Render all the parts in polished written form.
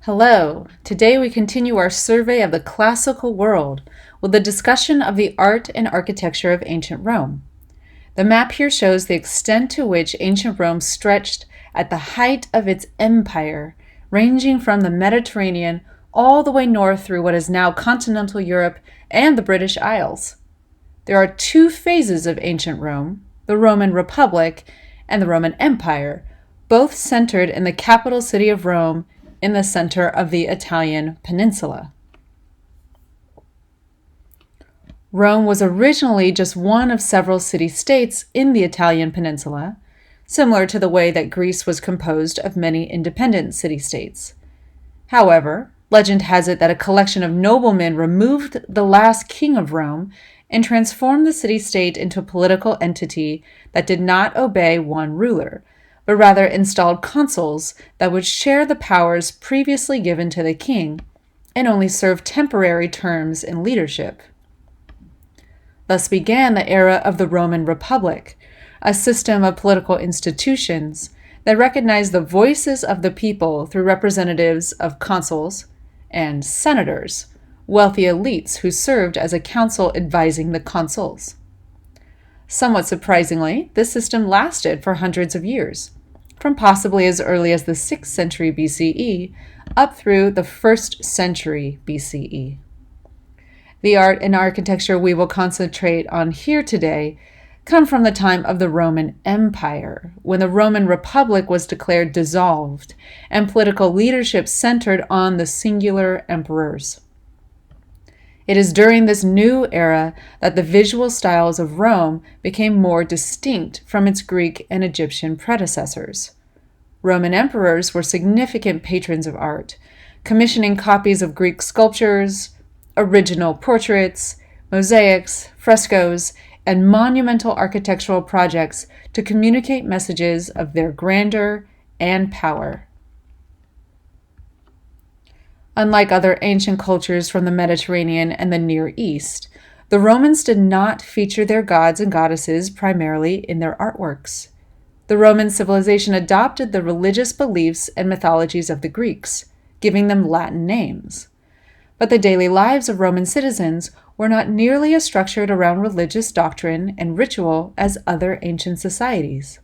Hello. Today we continue our survey of the classical world with a discussion of the art and architecture of ancient Rome. The map here shows the extent to which ancient Rome stretched at the height of its empire, ranging from the Mediterranean all the way north through what is now continental Europe and the British Isles. There are two phases of ancient Rome, the Roman Republic and the Roman Empire, both centered in the capital city of Rome in the center of the Italian peninsula. Rome was originally just one of several city-states in the Italian peninsula, similar to the way that Greece was composed of many independent city-states. However, legend has it that a collection of noblemen removed the last king of Rome and transformed the city-state into a political entity that did not obey one ruler, but rather installed consuls that would share the powers previously given to the king and only serve temporary terms in leadership. Thus began the era of the Roman Republic, a system of political institutions that recognized the voices of the people through representatives of consuls and senators, wealthy elites who served as a council advising the consuls. Somewhat surprisingly, this system lasted for hundreds of years, from possibly as early as the 6th century BCE up through the 1st century BCE. The art and architecture we will concentrate on here today come from the time of the Roman Empire, when the Roman Republic was declared dissolved and political leadership centered on the singular emperors. It is during this new era that the visual styles of Rome became more distinct from its Greek and Egyptian predecessors. Roman emperors were significant patrons of art, commissioning copies of Greek sculptures, original portraits, mosaics, frescoes, and monumental architectural projects to communicate messages of their grandeur and power. Unlike other ancient cultures from the Mediterranean and the Near East, the Romans did not feature their gods and goddesses primarily in their artworks. The Roman civilization adopted the religious beliefs and mythologies of the Greeks, giving them Latin names. But the daily lives of Roman citizens were not nearly as structured around religious doctrine and ritual as other ancient societies.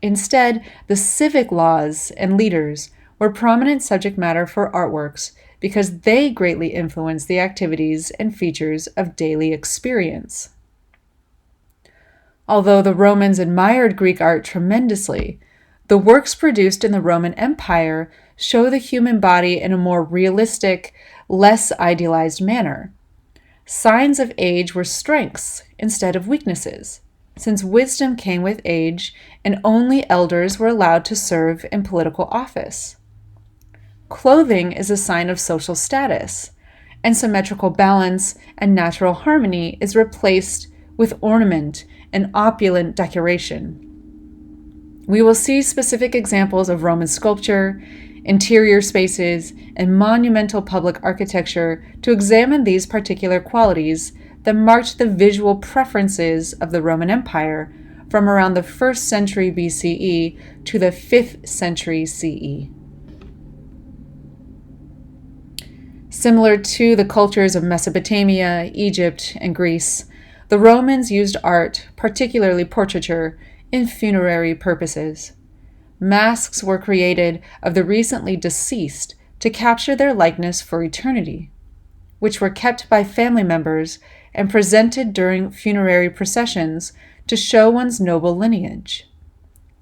Instead, the civic laws and leaders were prominent subject matter for artworks because they greatly influenced the activities and features of daily experience. Although the Romans admired Greek art tremendously, the works produced in the Roman Empire show the human body in a more realistic, less idealized manner. Signs of age were strengths instead of weaknesses, since wisdom came with age and only elders were allowed to serve in political office. Clothing is a sign of social status, and symmetrical balance and natural harmony is replaced with ornament and opulent decoration. We will see specific examples of Roman sculpture, interior spaces, and monumental public architecture to examine these particular qualities that marked the visual preferences of the Roman Empire from around the 1st century BCE to the 5th century CE. Similar to the cultures of Mesopotamia, Egypt, and Greece, the Romans used art, particularly portraiture, in funerary purposes. Masks were created of the recently deceased to capture their likeness for eternity, which were kept by family members and presented during funerary processions to show one's noble lineage.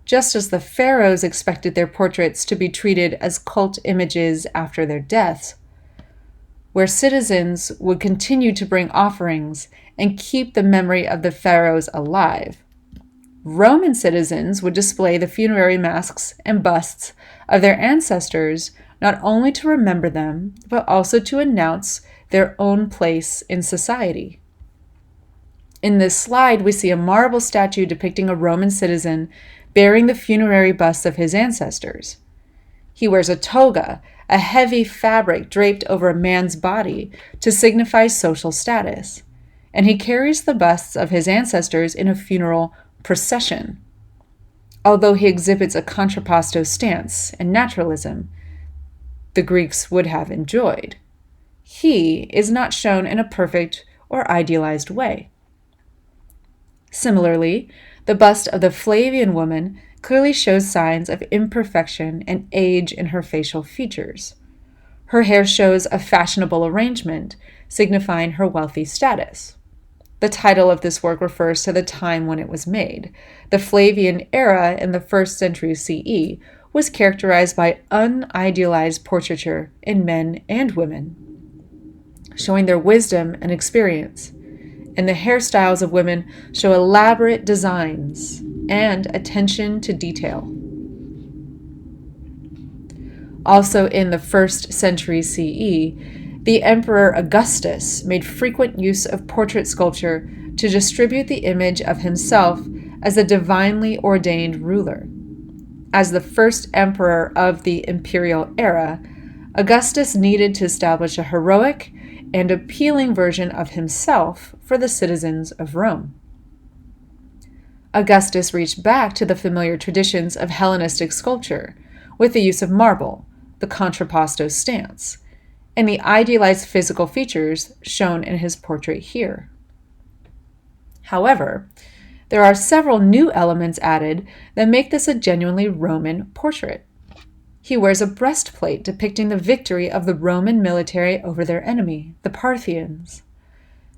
Just as the pharaohs expected their portraits to be treated as cult images after their deaths, where citizens would continue to bring offerings and keep the memory of the pharaohs alive, Roman citizens would display the funerary masks and busts of their ancestors not only to remember them, but also to announce their own place in society. In this slide, we see a marble statue depicting a Roman citizen bearing the funerary busts of his ancestors. He wears a toga, a heavy fabric draped over a man's body to signify social status, and he carries the busts of his ancestors in a funeral procession. Although he exhibits a contrapposto stance and naturalism, the Greeks would have enjoyed. He is not shown in a perfect or idealized way. Similarly, the bust of the Flavian woman clearly shows signs of imperfection and age in her facial features. Her hair shows a fashionable arrangement, signifying her wealthy status. The title of this work refers to the time when it was made. The Flavian era in the 1st century CE was characterized by unidealized portraiture in men and women, showing their wisdom and experience. And the hairstyles of women show elaborate designs and attention to detail. Also in the 1st century CE, the Emperor Augustus made frequent use of portrait sculpture to distribute the image of himself as a divinely ordained ruler. As the first emperor of the imperial era, Augustus needed to establish a heroic and appealing version of himself for the citizens of Rome. Augustus reached back to the familiar traditions of Hellenistic sculpture with the use of marble, the contrapposto stance, and the idealized physical features shown in his portrait here. However, there are several new elements added that make this a genuinely Roman portrait. He wears a breastplate depicting the victory of the Roman military over their enemy, the Parthians.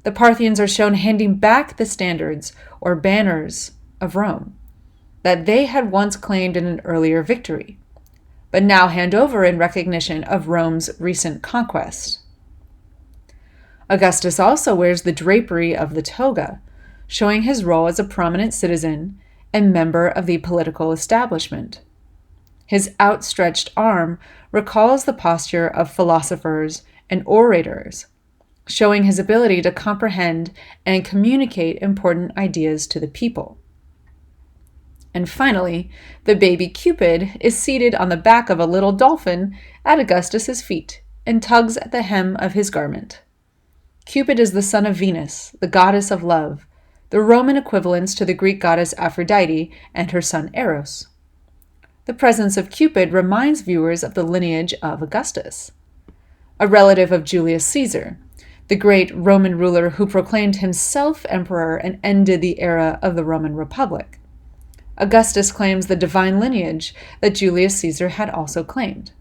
The Parthians are shown handing back the standards or banners of Rome that they had once claimed in an earlier victory, but now hand over in recognition of Rome's recent conquest. Augustus also wears the drapery of the toga, showing his role as a prominent citizen and member of the political establishment. His outstretched arm recalls the posture of philosophers and orators, showing his ability to comprehend and communicate important ideas to the people. And finally, the baby Cupid is seated on the back of a little dolphin at Augustus's feet and tugs at the hem of his garment. Cupid is the son of Venus, the goddess of love, the Roman equivalents to the Greek goddess Aphrodite and her son Eros. The presence of Cupid reminds viewers of the lineage of Augustus, a relative of Julius Caesar, the great Roman ruler who proclaimed himself emperor and ended the era of the Roman Republic. Augustus claims the divine lineage that Julius Caesar had also claimed,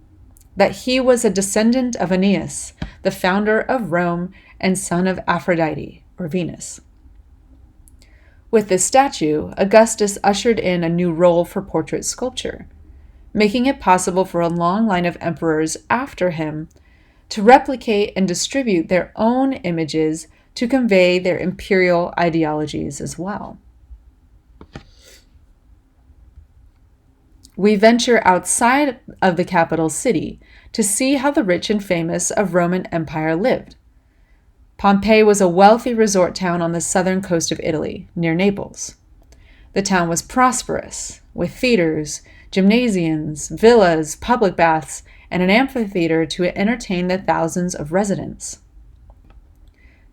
that he was a descendant of Aeneas, the founder of Rome and son of Aphrodite, or Venus. With this statue, Augustus ushered in a new role for portrait sculpture, making it possible for a long line of emperors after him to replicate and distribute their own images to convey their imperial ideologies as well. We venture outside of the capital city to see how the rich and famous of Roman Empire lived. Pompeii was a wealthy resort town on the southern coast of Italy, near Naples. The town was prosperous, with theaters, gymnasiums, villas, public baths, and an amphitheater to entertain the thousands of residents.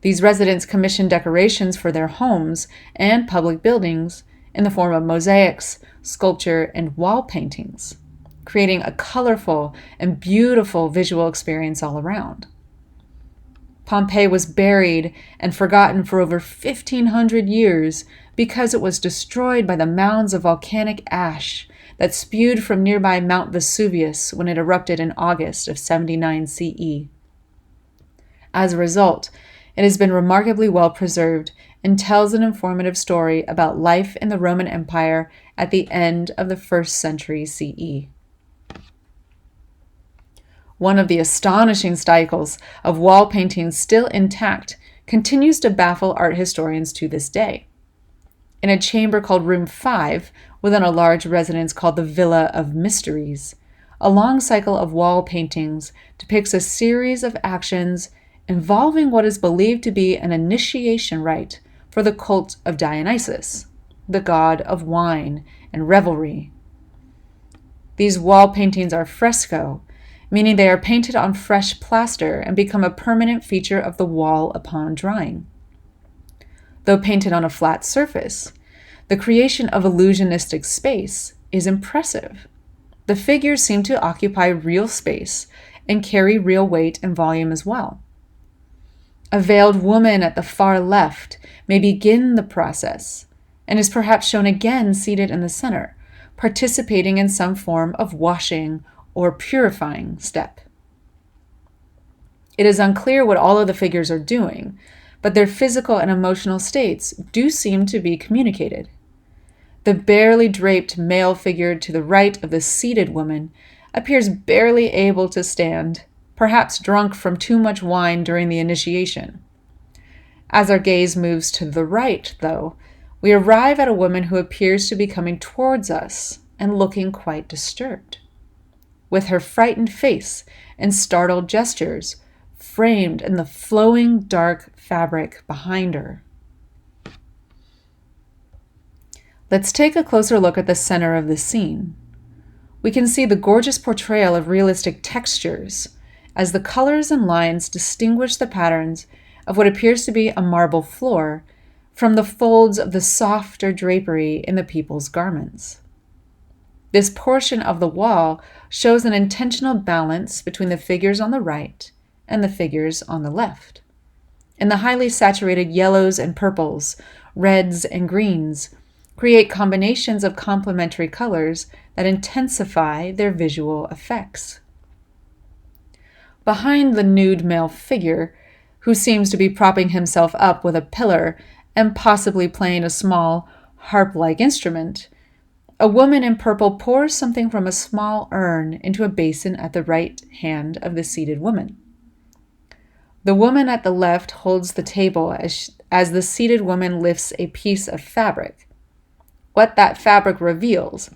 These residents commissioned decorations for their homes and public buildings in the form of mosaics, sculpture, and wall paintings, creating a colorful and beautiful visual experience all around. Pompeii was buried and forgotten for over 1,500 years because it was destroyed by the mounds of volcanic ash that spewed from nearby Mount Vesuvius when it erupted in August of 79 CE. As a result, it has been remarkably well preserved and tells an informative story about life in the Roman Empire at the end of the 1st century CE. One of the astonishing styles of wall paintings still intact continues to baffle art historians to this day. In a chamber called Room 5, within a large residence called the Villa of Mysteries, a long cycle of wall paintings depicts a series of actions involving what is believed to be an initiation rite for the cult of Dionysus, the god of wine and revelry. These wall paintings are fresco, meaning they are painted on fresh plaster and become a permanent feature of the wall upon drying. Though painted on a flat surface, the creation of illusionistic space is impressive. The figures seem to occupy real space and carry real weight and volume as well. A veiled woman at the far left may begin the process and is perhaps shown again seated in the center, participating in some form of washing or purifying step. It is unclear what all of the figures are doing, but their physical and emotional states do seem to be communicated. The barely draped male figure to the right of the seated woman appears barely able to stand, perhaps drunk from too much wine during the initiation. As our gaze moves to the right, though, we arrive at a woman who appears to be coming towards us and looking quite disturbed, with her frightened face and startled gestures framed in the flowing dark fabric behind her. Let's take a closer look at the center of the scene. We can see the gorgeous portrayal of realistic textures as the colors and lines distinguish the patterns of what appears to be a marble floor from the folds of the softer drapery in the people's garments. This portion of the wall shows an intentional balance between the figures on the right and the figures on the left. And the highly saturated yellows and purples, reds and greens create combinations of complementary colors that intensify their visual effects. Behind the nude male figure, who seems to be propping himself up with a pillar and possibly playing a small harp-like instrument, a woman in purple pours something from a small urn into a basin at the right hand of the seated woman. The woman at the left holds the table as the seated woman lifts a piece of fabric. What that fabric reveals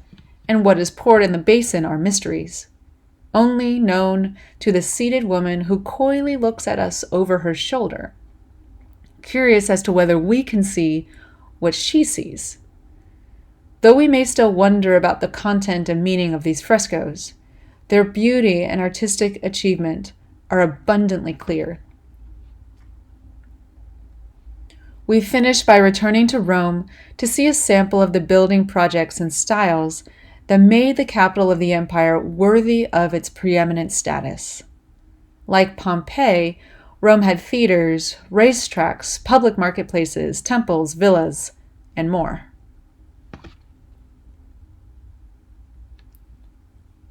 and what is poured in the basin are mysteries, only known to the seated woman who coyly looks at us over her shoulder, curious as to whether we can see what she sees. Though we may still wonder about the content and meaning of these frescoes, their beauty and artistic achievement are abundantly clear. We finish by returning to Rome to see a sample of the building projects and styles that made the capital of the empire worthy of its preeminent status. Like Pompeii, Rome had theaters, racetracks, public marketplaces, temples, villas, and more.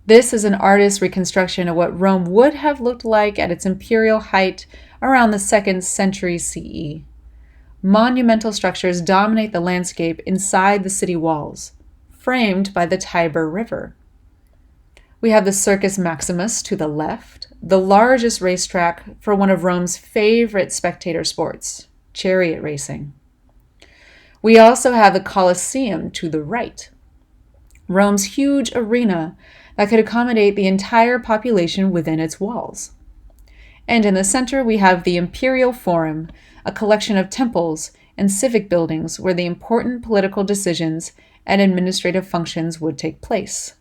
This is an artist's reconstruction of what Rome would have looked like at its imperial height around the 2nd century CE. Monumental structures dominate the landscape inside the city walls, framed by the Tiber River. We have the Circus Maximus to the left, the largest racetrack for one of Rome's favorite spectator sports, chariot racing. We also have the Colosseum to the right, Rome's huge arena that could accommodate the entire population within its walls. And in the center, we have the Imperial Forum, a collection of temples and civic buildings where the important political decisions and administrative functions would take place.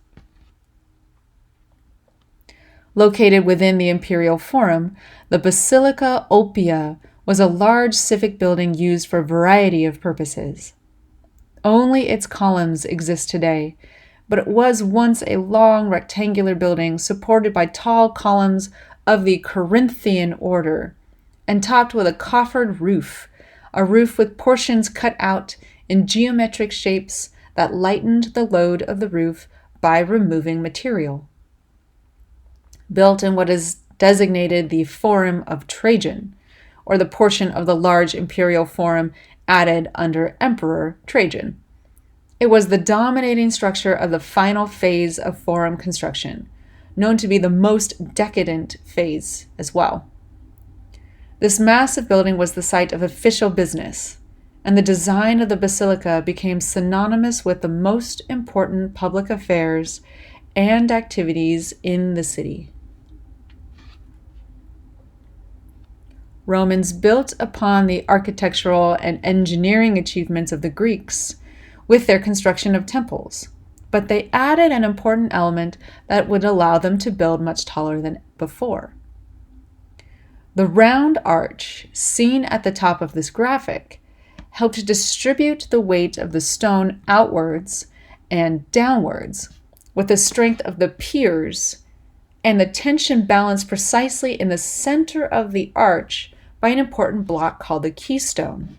Located within the Imperial Forum, the Basilica Oppia was a large civic building used for a variety of purposes. Only its columns exist today, but it was once a long rectangular building supported by tall columns of the Corinthian order and topped with a coffered roof, a roof with portions cut out in geometric shapes that lightened the load of the roof by removing material. Built in what is designated the Forum of Trajan, or the portion of the large imperial forum added under Emperor Trajan. It was the dominating structure of the final phase of forum construction, known to be the most decadent phase as well. This massive building was the site of official business, and the design of the basilica became synonymous with the most important public affairs and activities in the city. Romans built upon the architectural and engineering achievements of the Greeks with their construction of temples, but they added an important element that would allow them to build much taller than before. The round arch, seen at the top of this graphic, helped distribute the weight of the stone outwards and downwards, with the strength of the piers and the tension balanced precisely in the center of the arch by an important block called the keystone.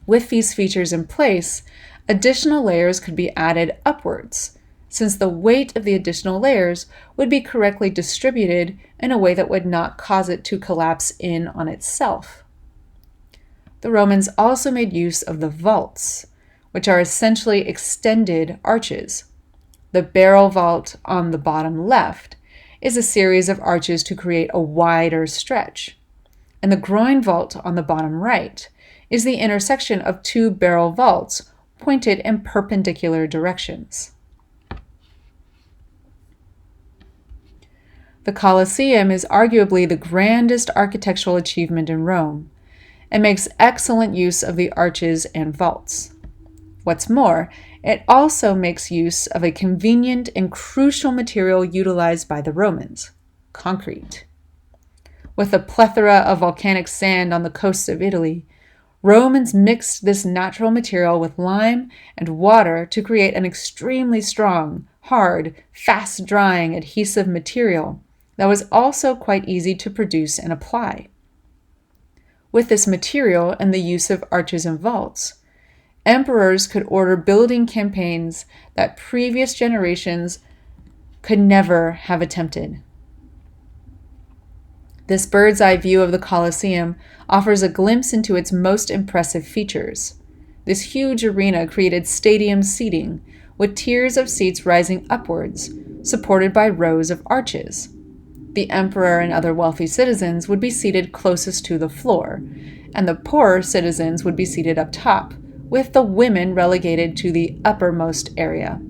With these features in place, additional layers could be added upwards, since the weight of the additional layers would be correctly distributed in a way that would not cause it to collapse in on itself. The Romans also made use of the vaults, which are essentially extended arches. The barrel vault on the bottom left is a series of arches to create a wider stretch, and the groin vault on the bottom right is the intersection of two barrel vaults pointed in perpendicular directions. The Colosseum is arguably the grandest architectural achievement in Rome, and makes excellent use of the arches and vaults. What's more, it also makes use of a convenient and crucial material utilized by the Romans: concrete. With a plethora of volcanic sand on the coasts of Italy, Romans mixed this natural material with lime and water to create an extremely strong, hard, fast-drying, adhesive material that was also quite easy to produce and apply. With this material and the use of arches and vaults, emperors could order building campaigns that previous generations could never have attempted. This bird's-eye view of the Colosseum offers a glimpse into its most impressive features. This huge arena created stadium seating, with tiers of seats rising upwards, supported by rows of arches. The emperor and other wealthy citizens would be seated closest to the floor, and the poorer citizens would be seated up top, with the women relegated to the uppermost area.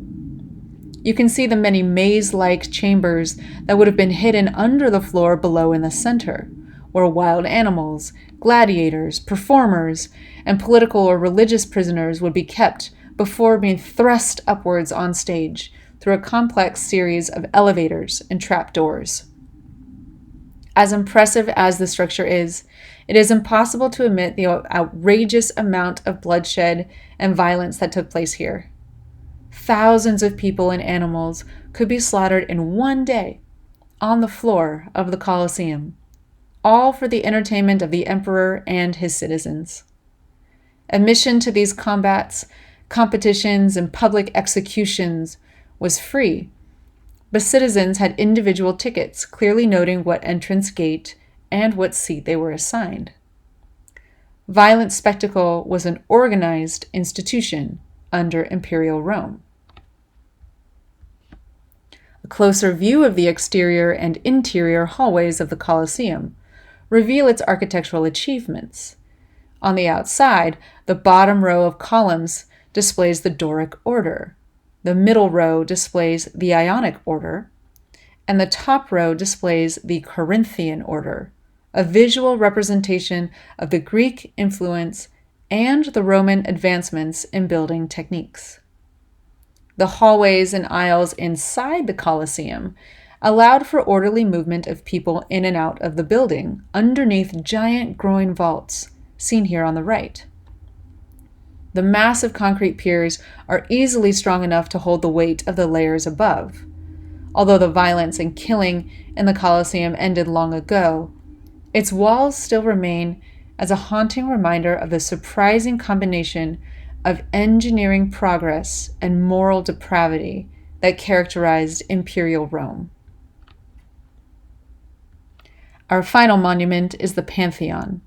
You can see the many maze-like chambers that would have been hidden under the floor below in the center, where wild animals, gladiators, performers, and political or religious prisoners would be kept before being thrust upwards on stage through a complex series of elevators and trapdoors. As impressive as the structure is, it is impossible to omit the outrageous amount of bloodshed and violence that took place here. Thousands of people and animals could be slaughtered in one day on the floor of the Colosseum, all for the entertainment of the emperor and his citizens. Admission to these combats, competitions, and public executions was free, but citizens had individual tickets clearly noting what entrance gate and what seat they were assigned. Violent spectacle was an organized institution under Imperial Rome. A closer view of the exterior and interior hallways of the Colosseum reveal its architectural achievements. On the outside, the bottom row of columns displays the Doric order, the middle row displays the Ionic order, and the top row displays the Corinthian order, a visual representation of the Greek influence and the Roman advancements in building techniques. The hallways and aisles inside the Colosseum allowed for orderly movement of people in and out of the building underneath giant groin vaults, seen here on the right. The massive concrete piers are easily strong enough to hold the weight of the layers above. Although the violence and killing in the Colosseum ended long ago, its walls still remain as a haunting reminder of the surprising combination of engineering progress and moral depravity that characterized Imperial Rome. Our final monument is the Pantheon.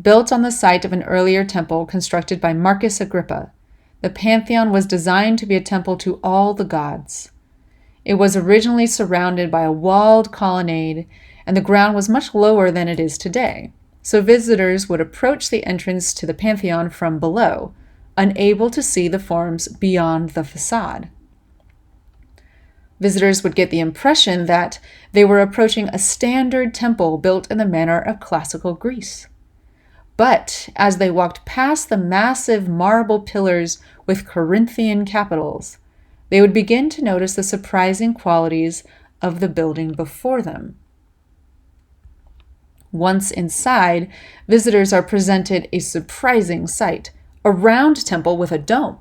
Built on the site of an earlier temple constructed by Marcus Agrippa, the Pantheon was designed to be a temple to all the gods. It was originally surrounded by a walled colonnade, and the ground was much lower than it is today, so visitors would approach the entrance to the Pantheon from below, unable to see the forms beyond the facade. Visitors would get the impression that they were approaching a standard temple built in the manner of classical Greece. But as they walked past the massive marble pillars with Corinthian capitals, they would begin to notice the surprising qualities of the building before them. Once inside, visitors are presented a surprising sight: a round temple with a dome.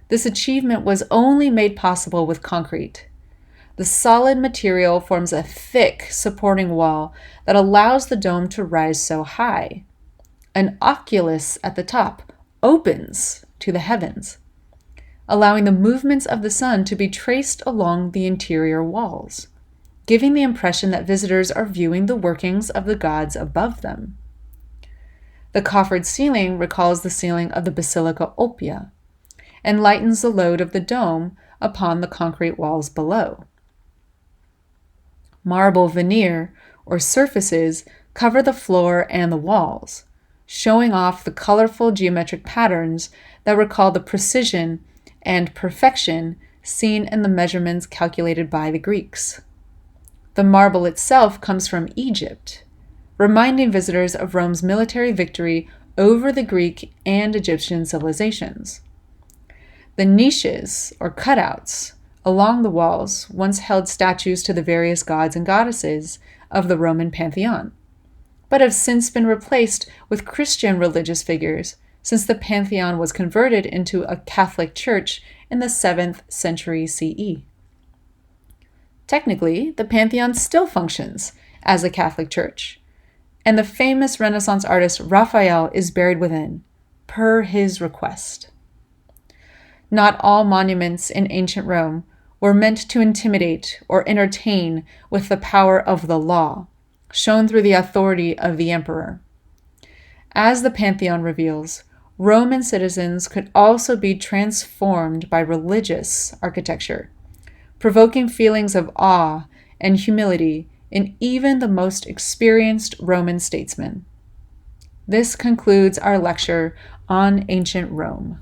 This achievement was only made possible with concrete. The solid material forms a thick supporting wall that allows the dome to rise so high. An oculus at the top opens to the heavens, allowing the movements of the sun to be traced along the interior walls, giving the impression that visitors are viewing the workings of the gods above them. The coffered ceiling recalls the ceiling of the Basilica Oppia and lightens the load of the dome upon the concrete walls below. Marble veneer, or surfaces, cover the floor and the walls, showing off the colorful geometric patterns that recall the precision and perfection seen in the measurements calculated by the Greeks. The marble itself comes from Egypt, reminding visitors of Rome's military victory over the Greek and Egyptian civilizations. The niches, or cutouts, along the walls once held statues to the various gods and goddesses of the Roman pantheon, but have since been replaced with Christian religious figures since the pantheon was converted into a Catholic church in the 7th century CE. Technically, the pantheon still functions as a Catholic church, and the famous Renaissance artist Raphael is buried within, per his request. Not all monuments in ancient Rome were meant to intimidate or entertain with the power of the law, shown through the authority of the emperor. As the Pantheon reveals, Roman citizens could also be transformed by religious architecture, provoking feelings of awe and humility in even the most experienced Roman statesmen. This concludes our lecture on ancient Rome.